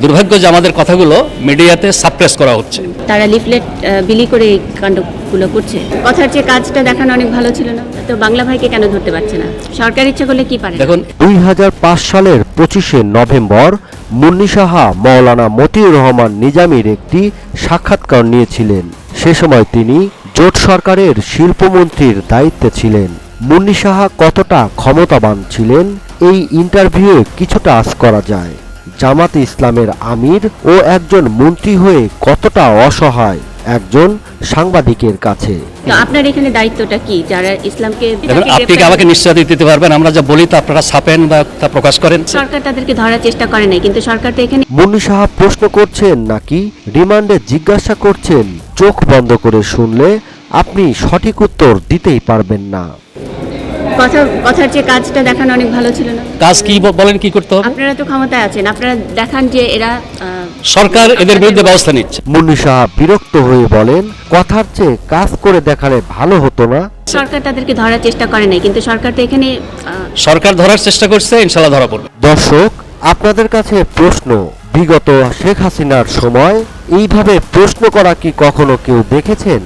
দুর্ভাগ্য যে আমাদের কথাগুলো মিডিয়াতে সাপ্রেস করা হচ্ছে। তারা লিফলেট বিলি করে এই কাণ্ডগুলো করছে। কথার যে কাজটা দেখানো অনেক ভালো ছিল না, তো বাংলা ভাইকে কেন ধরতে পারছে না? সরকার ইচ্ছা করলে কি পারে? দেখুন, 2005 সালের 25শে নভেম্বর মুন্নি সাহা মাওলানা মতিউর রহমান নিজামীর একটি সাক্ষাৎকার নিয়েছিলেন। সে সময় তিনি জোট সরকারের শিল্পমন্ত্রীর দায়িত্বে ছিলেন। মুন্নি সাহা কতটা ক্ষমতাবান ছিলেন এই ইন্টারভিউয়ে কিছুটা আঁচ করা যায়। জামাতে ইসলামের আমির ও একজন মন্ত্রী হয়ে কতটা অসহায় একজন সাংবাদিকের কাছে। তো আপনার এখানে দায়িত্বটা কি? যারা ইসলামকে দেখুন, আপনি কি আমাকে নিশ্চয়তা দিতে পারবেন? আমরা যা বলি তা আপনারা ছাপেন বা তা প্রকাশ করেন। সরকার তাদেরকে ধরার চেষ্টা করে নাই, কিন্তু সরকার তো এখানে মুন্নি সাহা প্রশ্ন করছেন নাকি রিমান্ডে জিজ্ঞাসা করছেন, চোখ বন্ধ করে শুনলে আপনি সঠিক উত্তর দিতেই পারবেন না। কথার যে কাজটা দেখানো অনেক ভালো ছিল না। কাজ কি বলেন, কি করতে হবে? আপনারা তো ক্ষমতায় আছেন, আপনারা দেখান যে এরা সরকার এদের বিরুদ্ধে ব্যবস্থা নিচ্ছে। মুন্নি সাহা বিরক্ত হয়ে বলেন, কথার চেয়ে কাজ করে দেখালে ভালো হতো না? সরকার তাদেরকে ধরার চেষ্টা করে নাই, কিন্তু সরকার তো এখানে সরকার ধরার চেষ্টা করছে, ইনশাল্লাহ ধরা পড়বে। দর্শক, আপনাদের কাছে প্রশ্ন, বিগত শেখ হাসিনার সময় এইভাবে প্রশ্ন করা কি কখনো কেউ দেখেছেন?